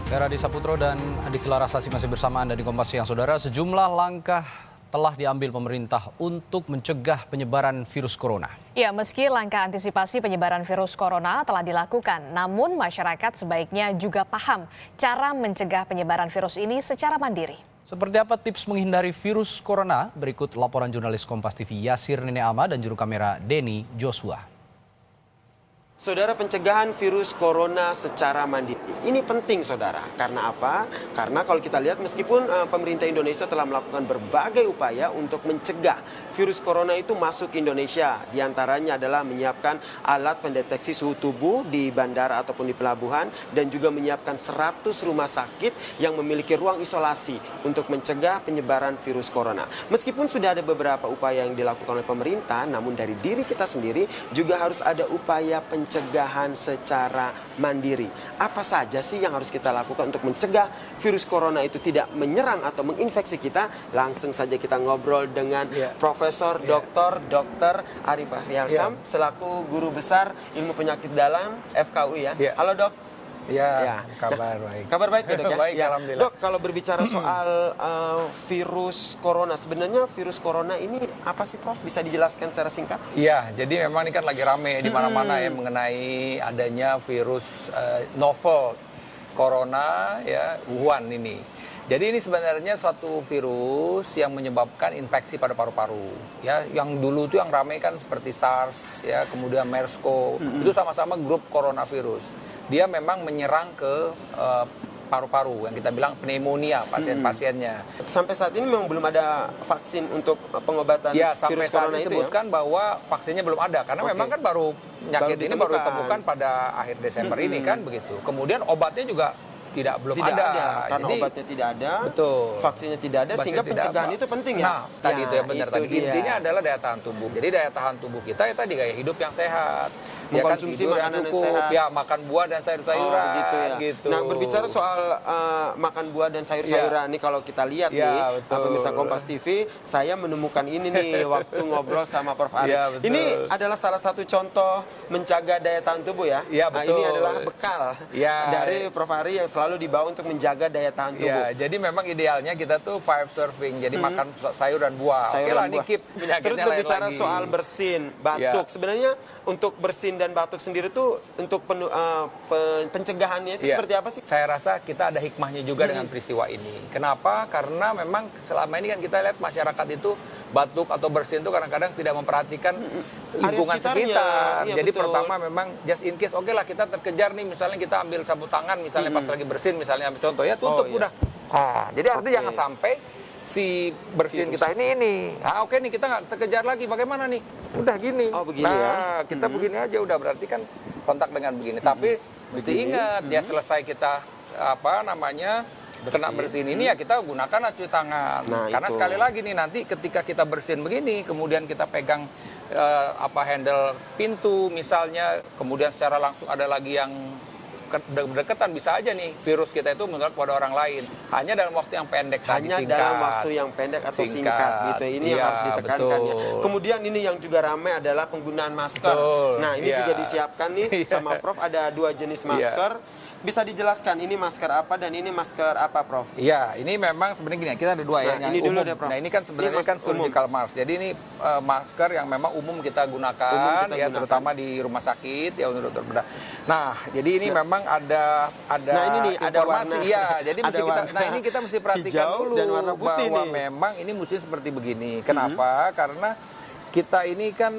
Tera Disaputro dan Adi Larasasi masih bersama Anda di Kompas Siang. Saudara, sejumlah langkah telah diambil pemerintah untuk mencegah penyebaran virus corona. Ya, meski langkah antisipasi penyebaran virus corona telah dilakukan, namun masyarakat sebaiknya juga paham cara mencegah penyebaran virus ini secara mandiri. Seperti apa tips menghindari virus corona? Berikut laporan jurnalis Kompas TV Yasir Nene Ama dan juru kamera Denny Joshua. Saudara, pencegahan virus corona secara mandiri. Ini penting, saudara. Karena apa? Karena kalau kita lihat meskipun pemerintah Indonesia telah melakukan berbagai upaya untuk mencegah virus corona itu masuk ke Indonesia. Di antaranya adalah menyiapkan alat pendeteksi suhu tubuh di bandara ataupun di pelabuhan. Dan juga menyiapkan 100 rumah sakit yang memiliki ruang isolasi untuk mencegah penyebaran virus corona. Meskipun sudah ada beberapa upaya yang dilakukan oleh pemerintah, namun dari diri kita sendiri juga harus ada upaya pencegahan secara mandiri. Apa saja sih yang harus kita lakukan untuk mencegah virus corona itu tidak menyerang atau menginfeksi kita? Langsung saja kita ngobrol dengan Profesor Dr. Arif Fahriarsam selaku Guru Besar Ilmu Penyakit Dalam FKUI ya. Halo Dok. Ya, kabar baik. Kabar baik ya Dok ya? Baik, ya. alhamdulillah. Dok, kalau berbicara soal virus corona, sebenarnya virus corona ini apa sih Prof? Bisa dijelaskan secara singkat? Iya, jadi memang ini kan lagi rame di mana-mana ya mengenai adanya virus novel corona ya, Wuhan ini. Jadi ini sebenarnya suatu virus yang menyebabkan infeksi pada paru-paru. Ya, yang dulu tuh yang rame kan seperti SARS ya, kemudian MERS-CoV. Itu sama-sama grup coronavirus. Dia memang menyerang ke paru-paru yang kita bilang pneumonia pasien-pasiennya. Sampai saat ini memang belum ada vaksin untuk pengobatan sampai virus corona itu ya? disebutkan bahwa vaksinnya belum ada karena memang kan baru penyakit ini baru ditemukan pada akhir Desember ini kan begitu. Kemudian obatnya juga belum ada. Karena Jadi, obatnya tidak ada, betul. Vaksinnya tidak ada, sehingga pencegahan itu penting ya. Nah, tadi itu yang benar tadi. Intinya adalah daya tahan tubuh. Jadi daya tahan tubuh kita ya tadi gaya hidup yang sehat, mengkonsumsi makanan yang sehat, ya makan buah dan sayur-sayuran. Begitu ya. Gitu. Nah, berbicara soal makan buah dan sayur-sayuran nih, kalau kita lihat nih, pemirsa Kompas TV, saya menemukan ini nih waktu ngobrol sama Prof. Arif. Ini adalah salah satu contoh menjaga daya tahan tubuh ya. Nah, ini adalah bekal dari Prof. Ari yang selalu dibawa untuk menjaga daya tahan tubuh. Ya, jadi memang idealnya kita tuh 5 serving, jadi makan sayur dan buah. Oke lah, ini keep penyakitnya. Terus berbicara lagi. soal bersin, batuk. Sebenarnya untuk bersin dan batuk sendiri tuh untuk pencegahannya itu seperti apa sih? Saya rasa kita ada hikmahnya juga dengan peristiwa ini. Kenapa? Karena memang selama ini kan kita lihat masyarakat itu batuk atau bersin itu kadang-kadang tidak memperhatikan lingkungan sekitar. Jadi betul. Pertama memang just in case, oke lah kita terkejar nih, misalnya kita ambil sabut tangan misalnya pas lagi bersin, misalnya ambil contoh ya, tutup udah. Jadi artinya jangan sampai si bersin kita ini. Nah, oke nih kita nggak terkejar lagi, bagaimana nih? Udah gini. Begini kita begini aja udah, berarti kan kontak dengan begini. Tapi mesti ingat ya, selesai kita kena bersin ini ya kita gunakan cuci tangan. Karena sekali lagi nih, nanti ketika kita bersin begini, kemudian kita pegang handle pintu misalnya, kemudian secara langsung ada lagi yang berdekatan, bisa aja nih virus kita itu menular kepada orang lain. Hanya dalam waktu yang pendek, dalam waktu yang pendek atau singkat gitu. Ini yang harus ditekankan ya. Kemudian ini yang juga ramai adalah penggunaan masker. Nah, ini juga disiapkan nih sama Prof, ada 2 jenis masker. Bisa dijelaskan ini masker apa dan ini masker apa, Prof? Iya, ini memang sebenarnya gini, kita ada 2 ya, yang ini umum. Dulu deh, Prof. Nah, ini kan sebenarnya kan surgical mask. Jadi ini masker yang memang umum kita gunakan, terutama di rumah sakit ya untuk dokter bedah. Nah, jadi ini memang ada nah, ini nih, informasi. ada warna, jadi mesti kita mesti perhatikan dulu dan warna putih bahwa nih. memang ini mesti seperti begini. Kenapa? Karena kita ini kan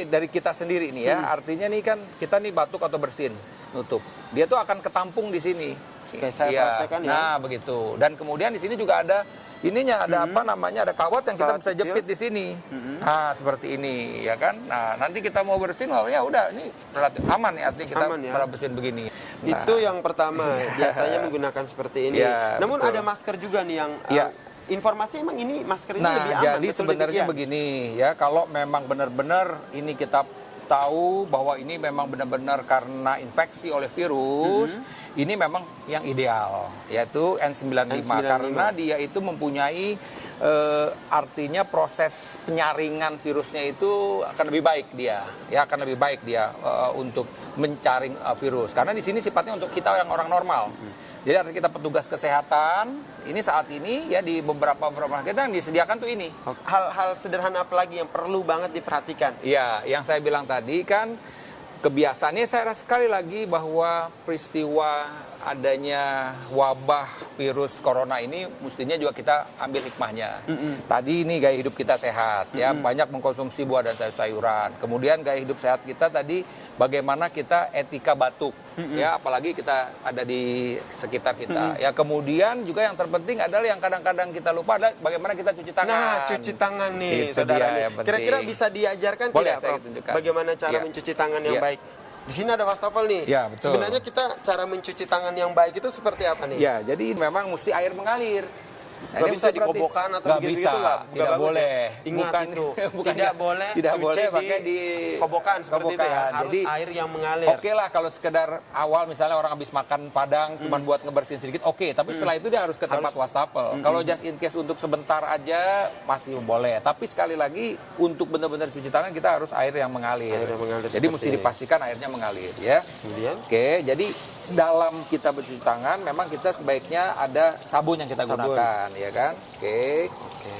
dari kita sendiri nih ya. Artinya nih kan kita nih batuk atau bersin, nutup. Dia tuh akan ketampung di sini. Oke, saya praktekkan ya. Nah, begitu. Dan kemudian di sini juga ada ininya, ada ada kawat yang kita bisa jepit di sini. Nah, seperti ini ya kan. Nah, nanti kita mau bersin, ya udah ini relatif aman ya, artinya kita bersin begini. Nah, itu yang pertama, biasanya menggunakan seperti ini. Namun ada masker juga nih yang informasi emang ini masker ini lebih aman. Jadi sebenarnya begini ya, kalau memang benar-benar ini kita tahu bahwa ini memang benar-benar karena infeksi oleh virus, ini memang yang ideal, yaitu N95. Karena dia itu mempunyai artinya proses penyaringan virusnya itu akan lebih baik untuk mencaring virus. Karena di sini sifatnya untuk kita yang orang normal. Jadi artinya kita petugas kesehatan, ini saat ini ya di beberapa kita yang disediakan tuh ini. Hal-hal sederhana apa lagi yang perlu banget diperhatikan? Iya, yang saya bilang tadi kan kebiasaannya saya rasa sekali lagi bahwa peristiwa adanya wabah virus corona ini mestinya juga kita ambil hikmahnya. Tadi ini gaya hidup kita sehat, ya banyak mengkonsumsi buah dan sayur-sayuran. Kemudian gaya hidup sehat kita tadi bagaimana kita etika batuk, ya apalagi kita ada di sekitar kita. Ya kemudian juga yang terpenting adalah yang kadang-kadang kita lupa adalah bagaimana kita cuci tangan. Nah, cuci tangan nih, Itu saudara. dia yang penting. Kira-kira bisa diajarkan Boleh, tidak, saya Prof? tunjukkan. Bagaimana cara Iya. mencuci tangan yang Iya. baik? Di sini ada wastafel nih. Ya, betul. Sebenarnya kita cara mencuci tangan yang baik itu seperti apa nih? Ya, jadi memang mesti air mengalir. Nggak bisa dikobokan atau nggak begitu-gitu, bisa, nggak tidak bagus boleh. ya? Ingat itu, tidak boleh tidak cuci boleh di pakai di kobokan seperti itu ya. kobokan. Harus Jadi, air yang mengalir. Oke lah kalau sekedar awal misalnya orang habis makan padang cuman buat ngebersihin sedikit, oke. Tapi setelah itu dia harus ke tempat wastafel. Kalau just in case untuk sebentar aja masih boleh. Tapi sekali lagi untuk benar-benar cuci tangan kita harus air yang mengalir. Air yang mengalir Jadi seperti mesti ini. dipastikan airnya mengalir ya. Kemudian? Oke, jadi dalam kita bercuci tangan memang kita sebaiknya ada sabun yang kita Sabun. gunakan, ya kan? Oke.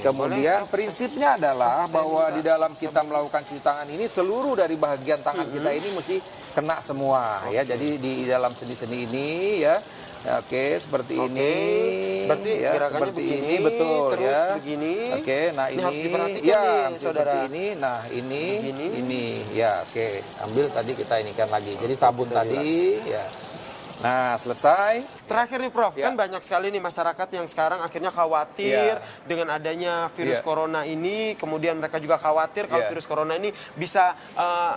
Kemudian prinsipnya adalah bahwa di dalam kita melakukan cuci tangan ini seluruh dari bagian tangan kita ini mesti kena semua, ya. Jadi di dalam sendi-sendi ini ya. Ya, oke, seperti ini. Berarti ya, gerakannya seperti begini, ini, betul terus ya. begini. Oke, nah Ini ini harus diperhatikan ya, nih, seperti saudara. ini. Nah, ini Begini. ini ya, oke. Ambil tadi kita inikan lagi. Jadi sabun kita tadi ya. Nah, selesai. Terakhir nih Prof, Ya. kan banyak sekali nih masyarakat yang sekarang akhirnya khawatir Ya. dengan adanya virus Ya. corona ini. Kemudian mereka juga khawatir kalau Ya. virus corona ini bisa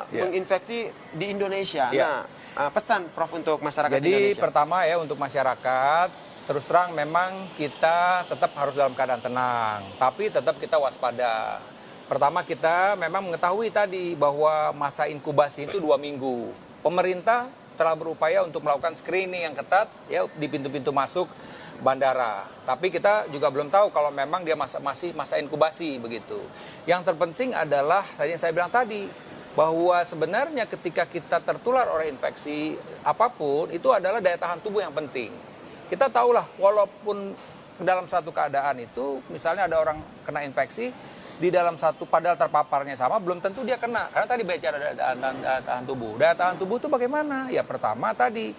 Ya. menginfeksi di Indonesia. Ya. Nah, pesan Prof untuk masyarakat Jadi Indonesia. pertama ya untuk masyarakat, terus terang memang kita tetap harus dalam keadaan tenang, tapi tetap kita waspada. Pertama kita memang mengetahui tadi bahwa masa inkubasi itu 2 minggu. Pemerintah telah berupaya untuk melakukan screening yang ketat ya di pintu-pintu masuk bandara. Tapi kita juga belum tahu kalau memang dia masih masa inkubasi begitu. Yang terpenting adalah tadi yang saya bilang tadi bahwa sebenarnya ketika kita tertular oleh infeksi apapun itu adalah daya tahan tubuh yang penting. Kita tahulah walaupun dalam satu keadaan itu misalnya ada orang kena infeksi di dalam satu padahal terpaparnya sama belum tentu dia kena karena tadi bicara daya tahan tubuh. Daya tahan tubuh itu bagaimana? Ya pertama tadi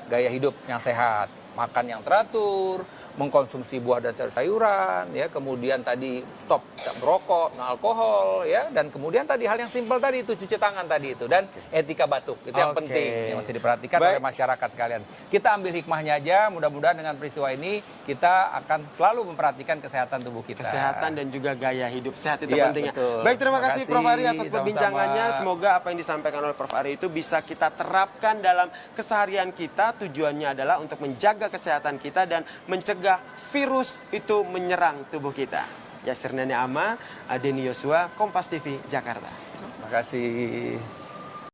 gaya hidup yang sehat, makan yang teratur, mengkonsumsi buah dan sayur-sayuran, ya, kemudian tadi stop merokok, alkohol, ya, dan kemudian tadi hal yang simpel tadi itu cuci tangan tadi itu dan etika batuk itu yang Oke. penting yang masih diperhatikan Baik. oleh masyarakat sekalian. Kita ambil hikmahnya aja, mudah-mudahan dengan peristiwa ini kita akan selalu memperhatikan kesehatan tubuh kita. Kesehatan dan juga gaya hidup sehat itu Iya, pentingnya. betul. Baik, terima Terima kasih kasih, Prof Ari atas sama-sama. perbincangannya. Semoga apa yang disampaikan oleh Prof Ari itu bisa kita terapkan dalam keseharian kita. Tujuannya adalah untuk menjaga kesehatan kita dan mencegah virus itu menyerang tubuh kita. Yasir Nani Ama, Adeni Yosua, Kompas TV, Jakarta. Terima kasih.